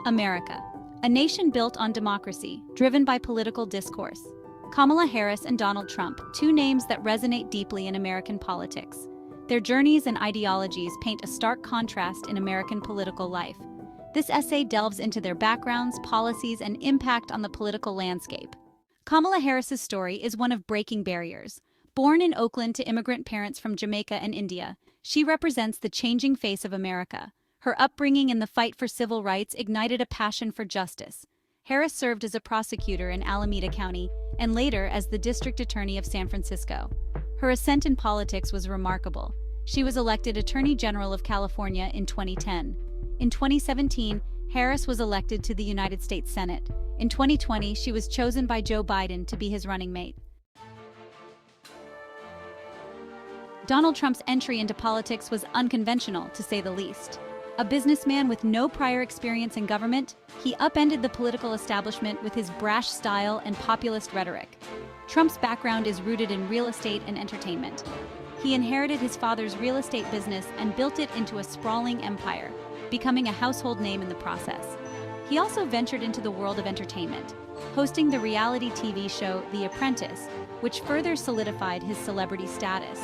America, a nation built on democracy, driven by political discourse. Kamala Harris and Donald Trump, two names that resonate deeply in American politics. Their journeys and ideologies paint a stark contrast in American political life. This essay delves into their backgrounds, policies, and impact on the political landscape. Kamala Harris's story is one of breaking barriers. Born in Oakland to immigrant parents from Jamaica and India, she represents the changing face of America. Her upbringing in the fight for civil rights ignited a passion for justice. Harris served as a prosecutor in Alameda County and later as the district attorney of San Francisco. Her ascent in politics was remarkable. She was elected Attorney General of California in 2010. In 2017, Harris was elected to the United States Senate. In 2020, she was chosen by Joe Biden to be his running mate. Donald Trump's entry into politics was unconventional, to say the least. A businessman with no prior experience in government, he upended the political establishment with his brash style and populist rhetoric. Trump's background is rooted in real estate and entertainment. He inherited his father's real estate business and built it into a sprawling empire, becoming a household name in the process. He also ventured into the world of entertainment, hosting the reality TV show The Apprentice, which further solidified his celebrity status.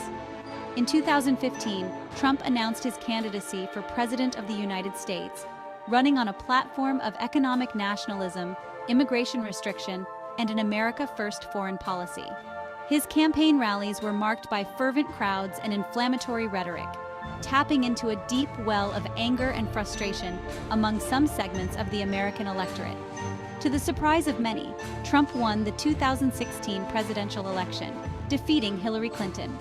In 2015, Trump announced his candidacy for President of the United States, running on a platform of economic nationalism, immigration restriction, and an America First foreign policy. His campaign rallies were marked by fervent crowds and inflammatory rhetoric, tapping into a deep well of anger and frustration among some segments of the American electorate. To the surprise of many, Trump won the 2016 presidential election, defeating Hillary Clinton.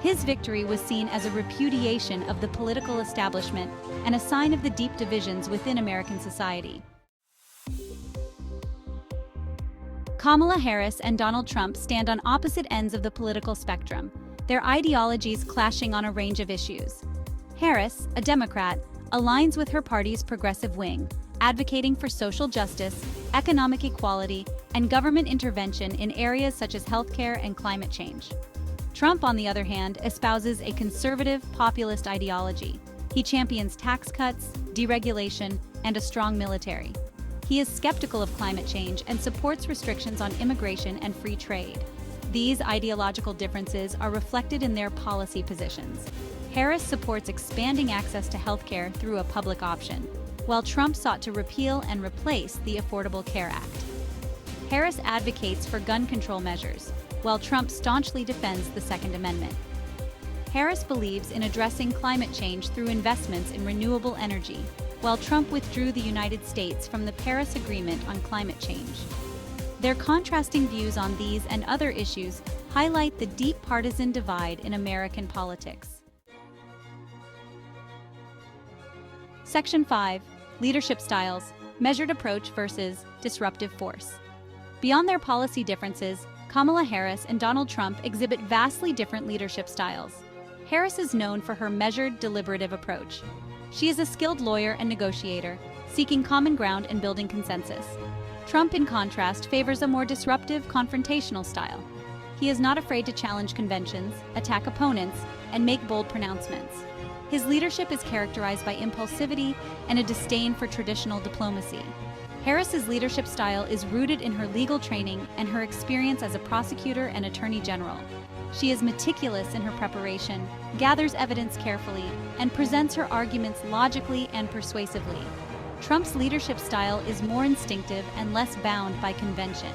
His victory was seen as a repudiation of the political establishment and a sign of the deep divisions within American society. Kamala Harris and Donald Trump stand on opposite ends of the political spectrum, their ideologies clashing on a range of issues. Harris, a Democrat, aligns with her party's progressive wing, advocating for social justice, economic equality, and government intervention in areas such as healthcare and climate change. Trump, on the other hand, espouses a conservative, populist ideology. He champions tax cuts, deregulation, and a strong military. He is skeptical of climate change and supports restrictions on immigration and free trade. These ideological differences are reflected in their policy positions. Harris supports expanding access to healthcare through a public option, while Trump sought to repeal and replace the Affordable Care Act. Harris advocates for gun control measures, while Trump staunchly defends the Second Amendment. Harris believes in addressing climate change through investments in renewable energy, while Trump withdrew the United States from the Paris Agreement on climate change. Their contrasting views on these and other issues highlight the deep partisan divide in American politics. Section 5. Leadership Styles, Measured Approach versus Disruptive Force. Beyond their policy differences, Kamala Harris and Donald Trump exhibit vastly different leadership styles. Harris is known for her measured, deliberative approach. She is a skilled lawyer and negotiator, seeking common ground and building consensus. Trump, in contrast, favors a more disruptive, confrontational style. He is not afraid to challenge conventions, attack opponents, and make bold pronouncements. His leadership is characterized by impulsivity and a disdain for traditional diplomacy. Harris's leadership style is rooted in her legal training and her experience as a prosecutor and attorney general. She is meticulous in her preparation, gathers evidence carefully, and presents her arguments logically and persuasively. Trump's leadership style is more instinctive and less bound by convention.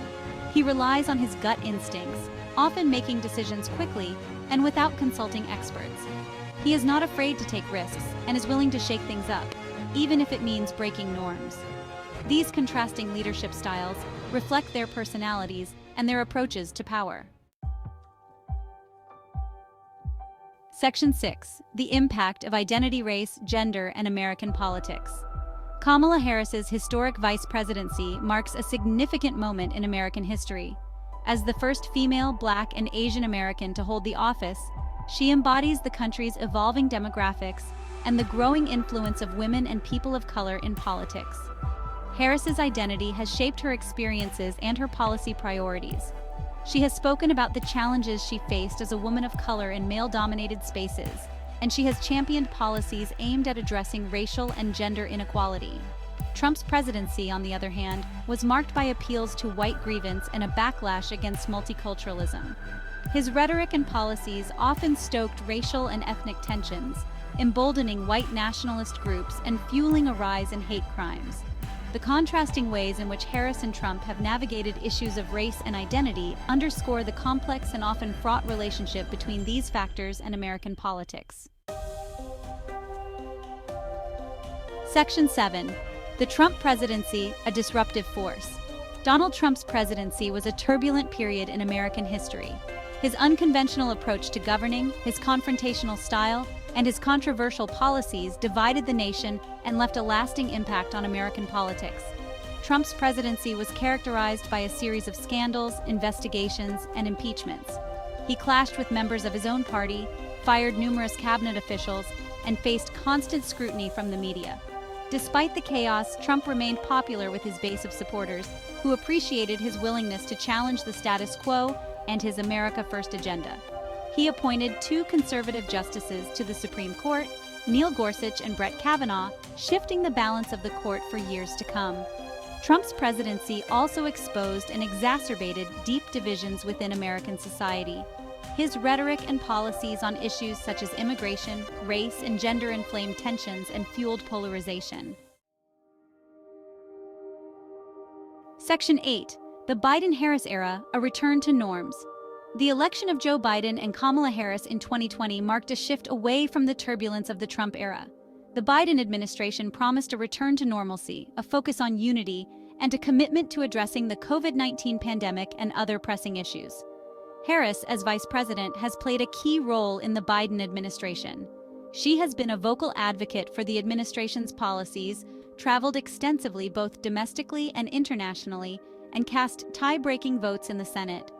He relies on his gut instincts, often making decisions quickly and without consulting experts. He is not afraid to take risks and is willing to shake things up, even if it means breaking norms. These contrasting leadership styles reflect their personalities and their approaches to power. Section 6. The Impact of Identity, Race, Gender, and American Politics. Kamala Harris's historic vice presidency marks a significant moment in American history. As the first female, Black, and Asian American to hold the office, she embodies the country's evolving demographics and the growing influence of women and people of color in politics. Harris's identity has shaped her experiences and her policy priorities. She has spoken about the challenges she faced as a woman of color in male-dominated spaces, and she has championed policies aimed at addressing racial and gender inequality. Trump's presidency, on the other hand, was marked by appeals to white grievance and a backlash against multiculturalism. His rhetoric and policies often stoked racial and ethnic tensions, emboldening white nationalist groups and fueling a rise in hate crimes. The contrasting ways in which Harris and Trump have navigated issues of race and identity underscore the complex and often fraught relationship between these factors and American politics. Section 7. The Trump presidency, a disruptive force. Donald Trump's presidency was a turbulent period in American history. His unconventional approach to governing, his confrontational style, and his controversial policies divided the nation and left a lasting impact on American politics. Trump's presidency was characterized by a series of scandals, investigations, and impeachments. He clashed with members of his own party, fired numerous cabinet officials, and faced constant scrutiny from the media. Despite the chaos, Trump remained popular with his base of supporters, who appreciated his willingness to challenge the status quo and his America First agenda. He appointed 2 conservative justices to the Supreme Court, Neil Gorsuch and Brett Kavanaugh, shifting the balance of the court for years to come. Trump's presidency also exposed and exacerbated deep divisions within American society. His rhetoric and policies on issues such as immigration, race, and gender inflamed tensions and fueled polarization. Section 8. The Biden-Harris era, a return to norms. The election of Joe Biden and Kamala Harris in 2020 marked a shift away from the turbulence of the Trump era. The Biden administration promised a return to normalcy, a focus on unity, and a commitment to addressing the COVID-19 pandemic and other pressing issues. Harris, as vice president, has played a key role in the Biden administration. She has been a vocal advocate for the administration's policies, traveled extensively both domestically and internationally, and cast tie-breaking votes in the Senate.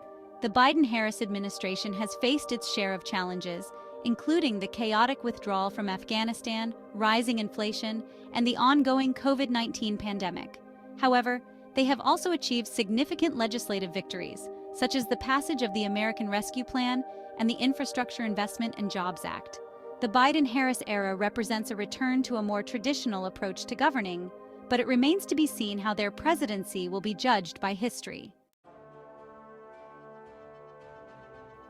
The Biden-Harris administration has faced its share of challenges, including the chaotic withdrawal from Afghanistan, rising inflation, and the ongoing COVID-19 pandemic. However, they have also achieved significant legislative victories, such as the passage of the American Rescue Plan and the Infrastructure Investment and Jobs Act. The Biden-Harris era represents a return to a more traditional approach to governing, but it remains to be seen how their presidency will be judged by history.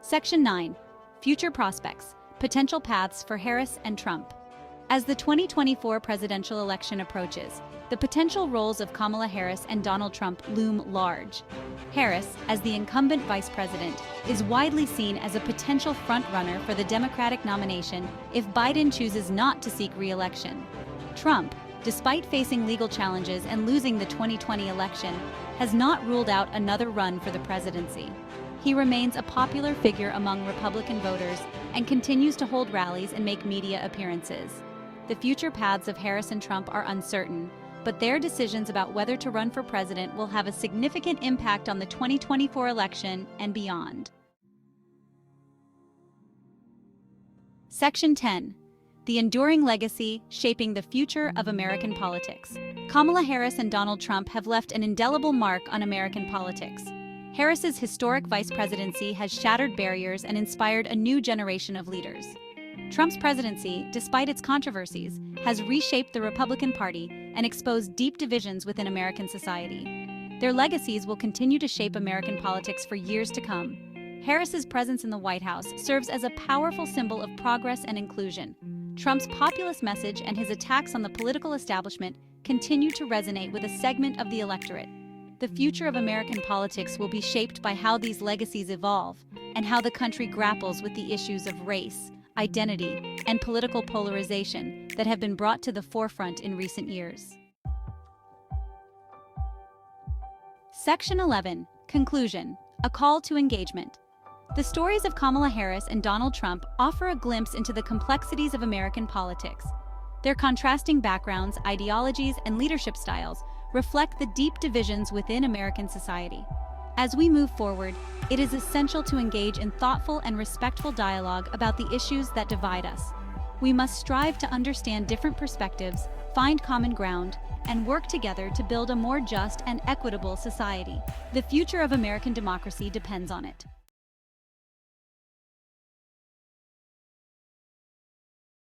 Section 9. Future prospects, potential paths for Harris and Trump. As the 2024 presidential election approaches, the potential roles of Kamala Harris and Donald Trump loom large. Harris, as the incumbent vice president, is widely seen as a potential frontrunner for the Democratic nomination if Biden chooses not to seek re-election. Trump, despite facing legal challenges and losing the 2020 election, has not ruled out another run for the presidency. He remains a popular figure among Republican voters and continues to hold rallies and make media appearances. The future paths of Harris and Trump are uncertain, but their decisions about whether to run for president will have a significant impact on the 2024 election and beyond. Section 10. The enduring legacy shaping the future of American politics. Kamala Harris and Donald Trump have left an indelible mark on American politics. Harris's historic vice presidency has shattered barriers and inspired a new generation of leaders. Trump's presidency, despite its controversies, has reshaped the Republican Party and exposed deep divisions within American society. Their legacies will continue to shape American politics for years to come. Harris's presence in the White House serves as a powerful symbol of progress and inclusion. Trump's populist message and his attacks on the political establishment continue to resonate with a segment of the electorate. The future of American politics will be shaped by how these legacies evolve and how the country grapples with the issues of race, identity, and political polarization that have been brought to the forefront in recent years. Section 11. Conclusion. A call to engagement. The stories of Kamala Harris and Donald Trump offer a glimpse into the complexities of American politics. Their contrasting backgrounds, ideologies, and leadership styles reflect the deep divisions within American society. As we move forward, it is essential to engage in thoughtful and respectful dialogue about the issues that divide us. We must strive to understand different perspectives, find common ground, and work together to build a more just and equitable society. The future of American democracy depends on it.